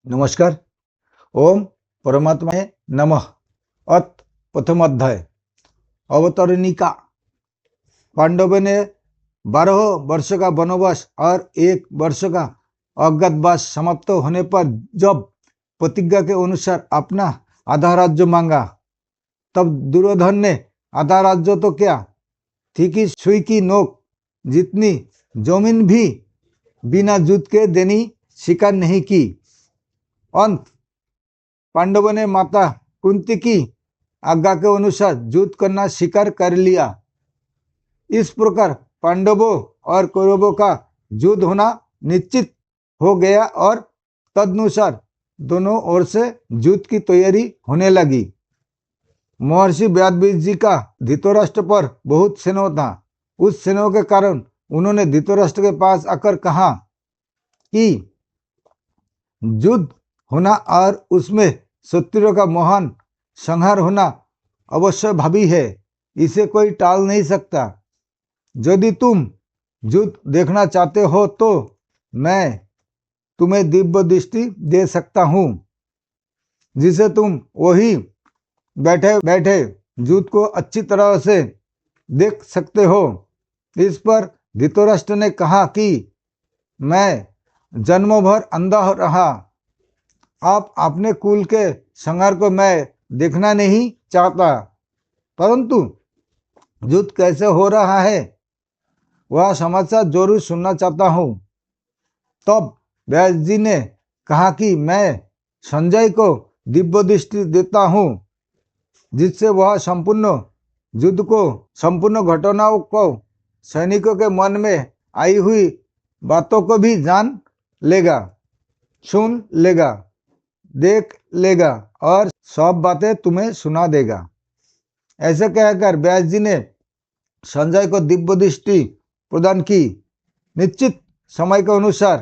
नमस्कार। ओम परमात्माय नमः। अथ प्रथम अध्याय अवतरणिका। पांडवों ने 12 वर्ष का वनवास और 1 वर्ष का अज्ञातवास समाप्त होने पर जब प्रतिज्ञा के अनुसार अपना आधा राज्य मांगा, तब दुर्योधन ने आधा राज्य तो क्या, थी कि सुई की नोक जितनी जमीन भी बिना युद्ध के देनी स्वीकार नहीं की। अंत पांडवों ने माता कुंती की आज्ञा के अनुसार युद्ध करना स्वीकार कर लिया। इस प्रकार पांडवों और कौरवों का युद्ध होना निश्चित हो गया और तदनुसार दोनों ओर से युद्ध की तैयारी होने लगी। महर्षि व्यासदेव जी का धृतराष्ट्र पर बहुत स्नेह था। उस स्नेह के कारण उन्होंने धृतराष्ट्र के पास आकर कहा कि युद्ध होना और उसमें शत्रुओं का महान संहार होना अवश्य भावी है, इसे कोई टाल नहीं सकता। यदि तुम युद्ध देखना चाहते हो तो मैं तुम्हें दिव्य दृष्टि दे सकता हूँ, जिसे तुम वही बैठे बैठे युद्ध को अच्छी तरह से देख सकते हो। इस पर धृतराष्ट्र ने कहा कि मैं जन्म भर अंधा रहा, आप अपने कुल के संहार को मैं देखना नहीं चाहता, परंतु युद्ध कैसे हो रहा है वह समाचार जरूर सुनना चाहता हूँ। तब व्यास जी ने कहा कि मैं संजय को दिव्य दृष्टि देता हूँ, जिससे वह संपूर्ण युद्ध को, संपूर्ण घटनाओं को, सैनिकों के मन में आई हुई बातों को भी जान लेगा, सुन लेगा, देख लेगा और सब बातें तुम्हें सुना देगा। ऐसे कहकर व्यास जी ने संजय को दिव्य दृष्टि प्रदान की। निश्चित समय के अनुसार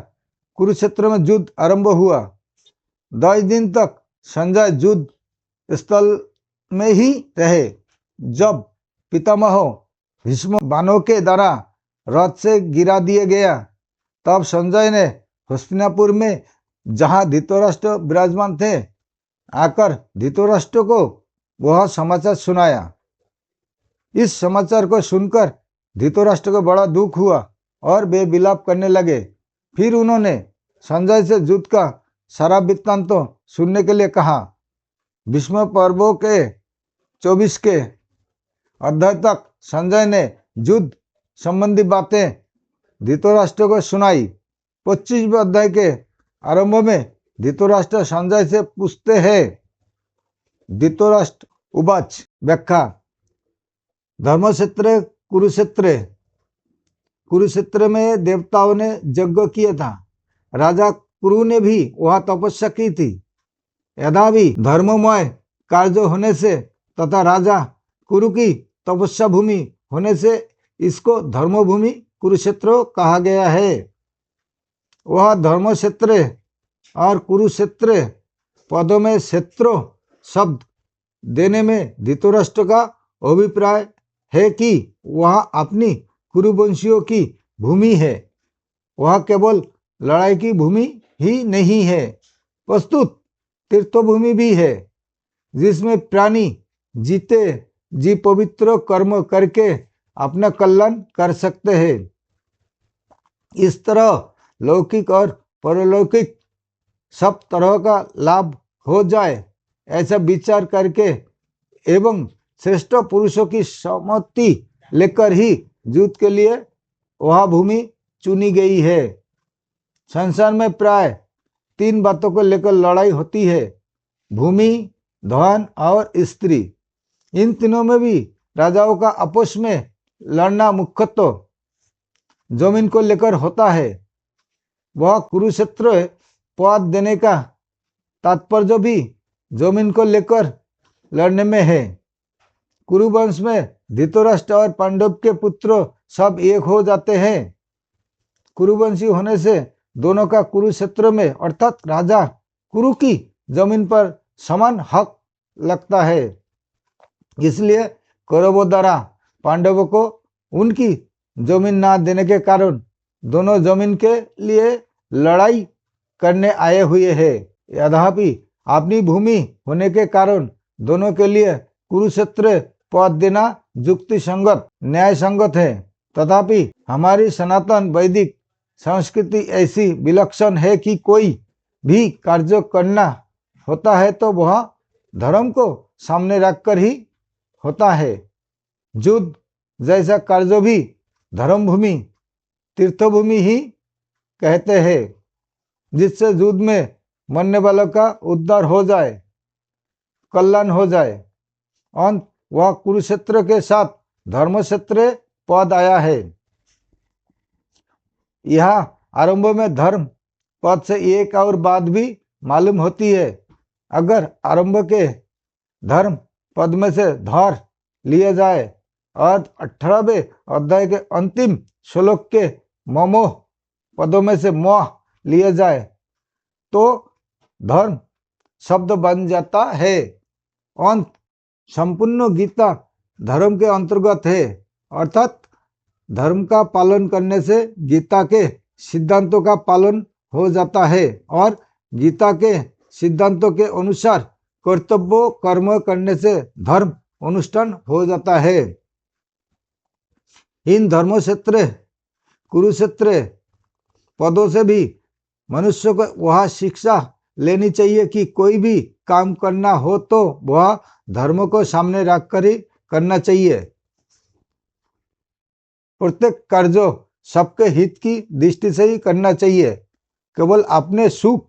कुरुक्षेत्र में युद्ध आरंभ हुआ। 10 दिन तक संजय युद्ध स्थल में ही रहे। जब पितामह भीष्म बाणों के द्वारा रथ से गिरा दिया गया, तब संजय ने हस्तिनापुर में, जहां धृतराष्ट्र विराजमान थे, आकर धृतराष्ट्र को वह समाचार सुनाया। इस समाचार को सुनकर धृतराष्ट्र को बड़ा दुख हुआ और वे विलाप करने लगे। फिर उन्होंने संजय से युद्ध का सारा वृत्तांत सुनने के लिए कहा। भीष्म पर्व के 24 के अध्याय तक संजय ने युद्ध संबंधी बातें धृतराष्ट्र को सुनाई। 25वें अध्याय के आरंभ में धृतराष्ट्र संजय से पूछते हैं। धृतराष्ट्र उवाच। व्याख्या। धर्मक्षेत्र कुरुक्षेत्र। कुरुक्षेत्र में देवताओं ने यज्ञ किया था। राजा कुरु ने भी वहां तपस्या की थी। यद्यपि धर्ममय कार्य होने से तथा राजा कुरु की तपस्या भूमि होने से इसको धर्मभूमि कुरुक्षेत्र कहा गया है। वह धर्मक्षेत्र और कुरुक्षेत्र पदों में क्षेत्र शब्द देने में धृतराष्ट्र का अभिप्राय है कि वह अपनी कुरुवंशियों की भूमि है। वह केवल लड़ाई की भूमि ही नहीं है, प्रस्तुत तीर्थभूमि भी है, जिसमें प्राणी जीते जी पवित्र कर्म करके अपना कल्याण कर सकते हैं। इस तरह लौकिक और परलौकिक सब तरह का लाभ हो जाए, ऐसा विचार करके एवं श्रेष्ठ पुरुषों की सम्मति लेकर ही युद्ध के लिए वह भूमि चुनी गई है। संसार में प्राय 3 बातों को लेकर लड़ाई होती है: भूमि, धन और स्त्री। इन तीनों में भी राजाओं का आपस में लड़ना मुख्यतः जमीन को लेकर होता है। वह कुरुक्षेत्र पद देने का तात्पर्य भी जमीन को लेकर लड़ने में है। कुरुवंश में धृतराष्ट्र और पांडव के पुत्र सब एक हो जाते हैं। कुरुवंशी होने से दोनों का कुरुक्षेत्र में अर्थात राजा कुरु की जमीन पर समान हक लगता है। इसलिए कौरवों द्वारा पांडवों को उनकी जमीन ना देने के कारण दोनों जमीन के लिए लड़ाई करने आए हुए हैं। यद्यपि अपनी भूमि होने के कारण दोनों के लिए कुरुक्षेत्र पद देना युक्ति संगत न्याय संगत है। तथापि हमारी सनातन वैदिक संस्कृति ऐसी विलक्षण है कि कोई भी कार्य करना होता है तो वह धर्म को सामने रखकर ही होता है। युद्ध जैसा कार्य भी धर्म भूमि तीर्थभूमि ही कहते हैं, जिससे युद्ध में मरने वालों का उद्धार हो जाए, कल्याण हो जाए। अंत वह कुरुक्षेत्र के साथ धर्मक्षेत्र पद आया है। यह आरंभ में धर्म पद से एक और बात भी मालूम होती है। अगर आरंभ के धर्म पद में से धर लिया जाए और 18वें अध्याय के अंतिम श्लोक के ममोह पदों में से मोह लिया जाए तो धर्म शब्द बन जाता है। अंत संपूर्ण गीता धर्म के अंतर्गत है, अर्थात धर्म का पालन करने से गीता के सिद्धांतों का पालन हो जाता है और गीता के सिद्धांतों के अनुसार कर्तव्य कर्म करने से धर्म अनुष्ठान हो जाता है। इन धर्मक्षेत्र कुरुक्षेत्र पदों से भी मनुष्य को वह शिक्षा लेनी चाहिए कि कोई भी काम करना हो तो वह धर्म को सामने रखकर ही करना चाहिए। प्रत्येक कार्य सबके हित की दृष्टि से ही करना चाहिए, केवल अपने सुख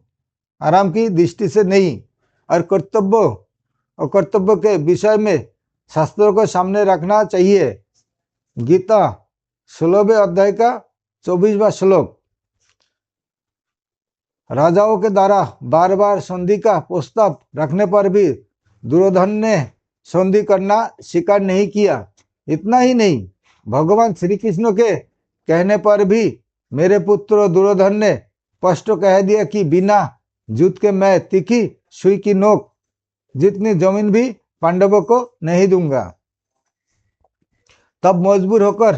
आराम की दृष्टि से नहीं। और कर्तव्य और कर्तव्य के विषय में शास्त्रों को सामने रखना चाहिए। गीता 16वें अध्याय का 24वां श्लोक। राजाओं के द्वारा बार बार संधि का प्रस्ताव रखने पर भी दुर्योधन ने संधि करना स्वीकार नहीं किया। इतना ही नहीं, भगवान श्री कृष्ण के कहने पर भी मेरे पुत्र दुर्योधन ने स्पष्ट कह दिया कि बिना युद्ध के मैं तीखी सुई की नोक जितनी जमीन भी पांडवों को नहीं दूंगा। तब मजबूर होकर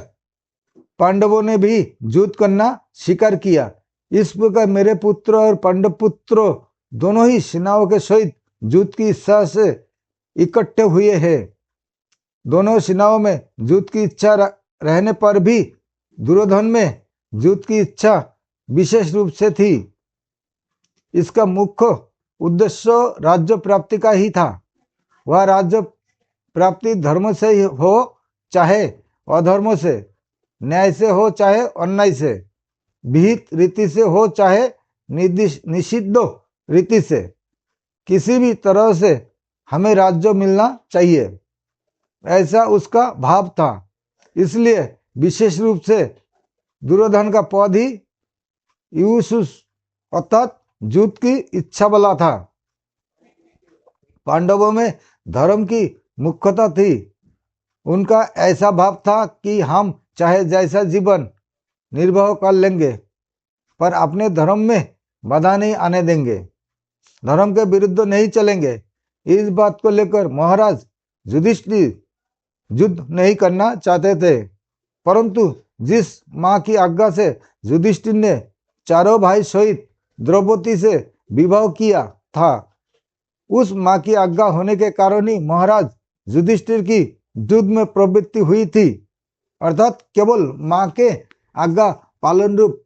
पांडवों ने भी युद्ध करना स्वीकार किया। इस प्रकार मेरे पुत्र और पांडव पुत्र दोनों ही सेनाओं के सहित युद्ध की इच्छा से इकट्ठे हुए हैं। दोनों सेनाओं में युद्ध की इच्छा रहने पर भी दुर्योधन में युद्ध की इच्छा विशेष रूप से थी। इसका मुख्य उद्देश्य राज्य प्राप्ति का ही था। वह राज्य प्राप्ति धर्म से ही हो चाहे अधर्म से, न्याय से हो चाहे अन्याय से, विहित रीति से हो चाहे निषिद्ध रीति से, किसी भी तरह से हमें राज्य मिलना चाहिए, ऐसा उसका भाव था। इसलिए विशेष रूप से दुर्योधन का पद ही यूसुस अर्थात युद्ध की इच्छा वाला था। पांडवों में धर्म की मुख्यता थी। उनका ऐसा भाव था कि हम चाहे जैसा जीवन निर्वाह कर लेंगे पर अपने धर्म में बाधा नहीं आने देंगे, धर्म के विरुद्ध नहीं चलेंगे। इस बात को लेकर महाराज युधिष्ठिर युद्ध नहीं करना चाहते थे, परंतु जिस मां की आज्ञा से युधिष्ठिर ने चारों भाई सहित द्रौपदी से विवाह किया था, उस मां की आज्ञा होने के कारण ही महाराज युधिष्ठिर की युद्ध में प्रवृत्ति हुई थी। अर्थात केवल मां के आज्ञा पालन रूप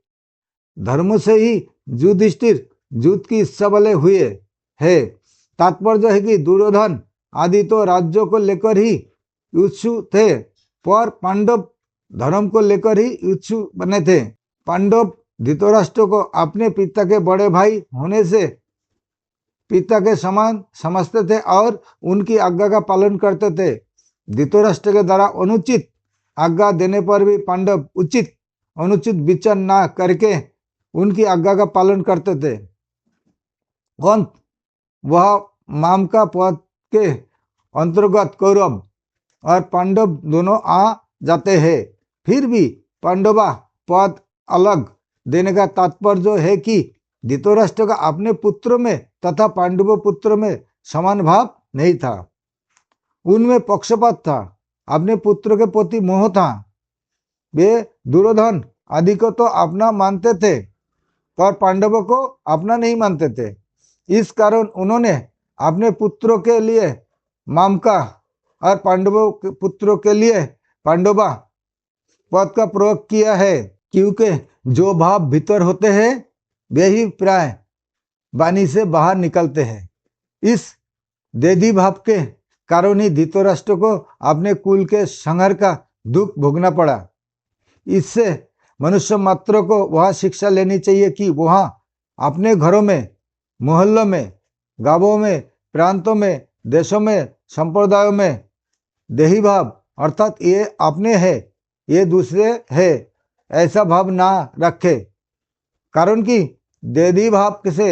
धर्म से ही युधिष्ठिर युद्ध की इच्छा वाले हुए है। तात्पर्य है कि दुर्योधन आदि तो राज्यों को लेकर ही उत्सुक थे, पर पांडव धर्म को लेकर ही उत्सुक बने थे। पांडव धृतराष्ट्र को अपने पिता के बड़े भाई होने से पिता के समान समझते थे और उनकी आज्ञा का पालन करते थे। धृतराष्ट्र के द्वारा अनुचित आज्ञा देने पर भी पांडव उचित अनुचित विचार न करके उनकी आज्ञा का पालन करते थे। अंत वह माम का पद के अंतर्गत कौरव और पांडव दोनों आ जाते हैं। फिर भी पांडवा पद अलग देने का तात्पर्य है कि धृतराष्ट्र का अपने पुत्र में तथा पांडव पुत्र में समान भाव नहीं था। उनमें पक्षपात था, अपने पुत्र के प्रति मोह था। वे दुर्योधन आदि को तो अपना मानते थे पर पांडवों को अपना नहीं मानते थे। इस कारण उन्होंने अपने पुत्रों के लिए मामका और पांडवों के पुत्रों के लिए पांडवा पद का प्रयोग किया है, क्योंकि जो भाव भीतर होते हैं वे ही प्राय वाणी से बाहर निकलते हैं। इस देदी भाव के कारण ही धृतराष्ट्र को अपने कुल के संहार का दुख भोगना पड़ा। इससे मनुष्य मात्र को वह शिक्षा लेनी चाहिए कि वह अपने घरों में, मोहल्लों में, गांवों में, प्रांतों में, देशों में, संप्रदायों में देही भाव अर्थात ये अपने है ये दूसरे है ऐसा भाव ना रखे, कारण कि देही भाव से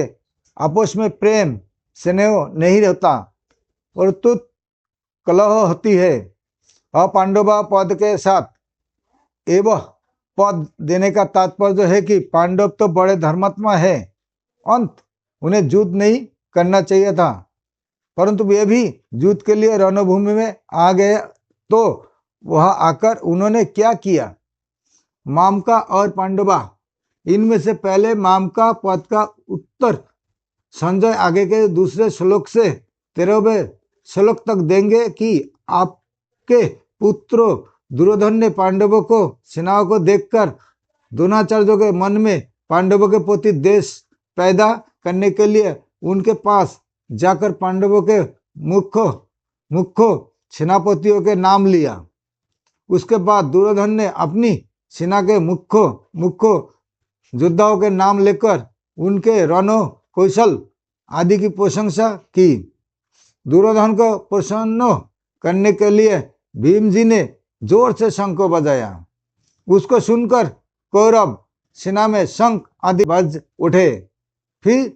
आपस में प्रेम स्नेह नहीं रहता और तुत कलह होती है। अपांडवा पद के साथ एवं पद देने का तात्पर्य है कि पांडव तो बड़े धर्मात्मा है, अंत उन्हें युद्ध नहीं करना चाहिए था, परंतु वे भी युद्ध के लिए रणभूमि में आ गए। तो वहां आकर उन्होंने क्या किया? मामका और पांडवा, इनमें से पहले मामका पद का उत्तर संजय आगे के दूसरे श्लोक से 13वें श्लोक तक देंगे कि आपके पुत्रों दुर्योधन ने पांडवों को सेनाओं को देखकर द्रोणाचार्य के मन में पांडवों के प्रति द्वेष पैदा करने के लिए उनके पास जाकर पांडवों के मुख्य सेनापतियों के नाम लिया। उसके बाद दुर्योधन ने अपनी सेना के मुख्य योद्धाओं के नाम लेकर उनके रणो कौशल आदि की प्रशंसा की। दुर्योधन को प्रसन्न करने के लिए भीम जी ने जोर से शंख को बजाया। उसको सुनकर कौरव सेना में शंख आदि बज उठे। फिर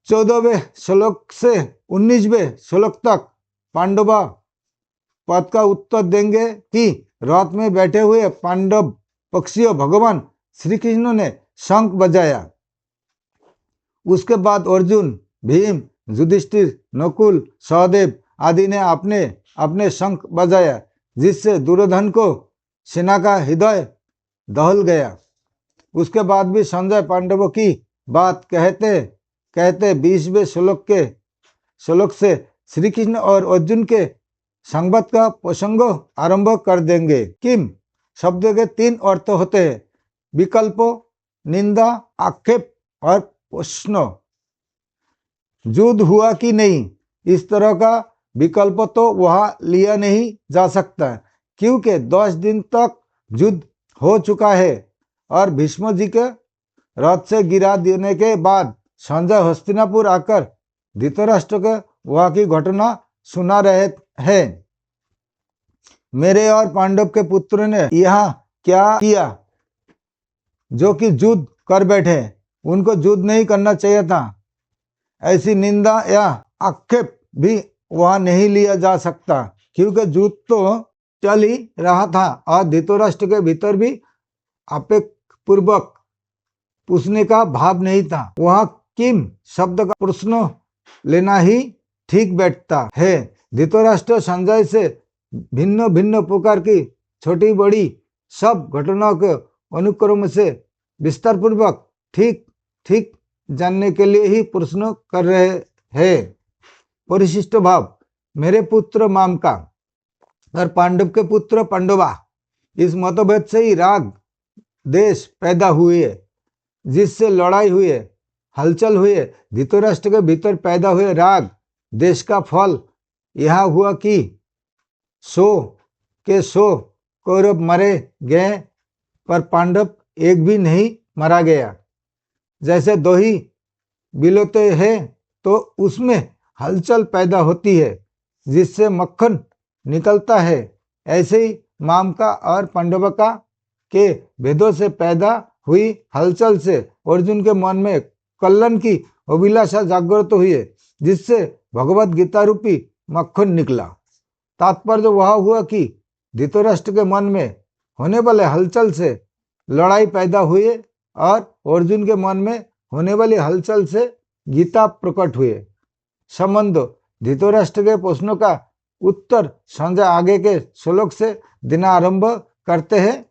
14वें श्लोक से 19वें श्लोक तक पांडवा पद का उत्तर देंगे कि रथ में बैठे हुए पांडव पक्षियों भगवान श्री कृष्ण ने शंख बजाया। उसके बाद अर्जुन, भीम, युधिष्ठिर, नकुल, सहदेव आदि ने अपने अपने शंख बजाया, जिससे दुर्योधन को सेना का हृदय दहल गया। उसके बाद भी संजय पांडवों की बात कहते कहते 20वें श्लोक से श्री कृष्ण और अर्जुन के संवाद का प्रसंग आरंभ कर देंगे। किम शब्द के 3 अर्थ होते हैं: विकल्प, निंदा, आक्षेप और प्रश्न। युद्ध हुआ कि नहीं, इस तरह का विकल्प तो वहां लिया नहीं जा सकता, क्योंकि 10 दिन तक युद्ध हो चुका है और भीष्म जी के रथ से गिरा देने के बाद संजय हस्तिनापुर आकर धृतराष्ट्र के वहां की घटना सुना रहे हैं। मेरे और पांडव के पुत्र ने यहाँ क्या किया जो कि युद्ध कर बैठे, उनको युद्ध नहीं करना चाहिए था, ऐसी निंदा या आक्षेप भी वहां नहीं लिया जा सकता, क्योंकि युद्ध तो चल ही रहा था और धृतराष्ट्र के भीतर भी आवेगपूर्वक पूछने का भाव नहीं था। वहां किम शब्द का प्रश्न लेना ही ठीक बैठता है। धृतराष्ट्र संजय से भिन्न भिन्न प्रकार की छोटी बड़ी सब घटनाओं के अनुक्रम से विस्तार पूर्वक ठीक ठीक जानने के लिए ही प्रश्न कर रहे हैं। परिशिष्ट भाव, मेरे पुत्र मामका और पांडव के पुत्र पांडवा, इस मतभेद से ही राग देश पैदा हुए, जिससे लड़ाई हुई, हलचल हुई। धृतराष्ट्र के भीतर पैदा हुए राग देश का फल यह हुआ कि 100 कौरव मारे गए, पर पांडव एक भी नहीं मारा गया। जैसे दही बिलोते हैं तो उसमें हलचल पैदा होती है, जिससे मक्खन निकलता है, ऐसे ही मामका और पांडवका के भेदों से पैदा हुई हलचल से अर्जुन के मन में कल्याण की अभिलाषा जागृत हुई, जिससे भगवत गीता रूपी मक्खन निकला। तात्पर्य वह हुआ कि धृतराष्ट्र के मन में होने वाले हलचल से लड़ाई पैदा हुई और अर्जुन के मन में होने वाली हलचल से गीता प्रकट हुए। संबंध धृतराष्ट्र के प्रश्नों का उत्तर संजय आगे के श्लोक से देना आरंभ करते हैं।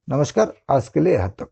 नमस्कार, आज के लिए यहाँ तक।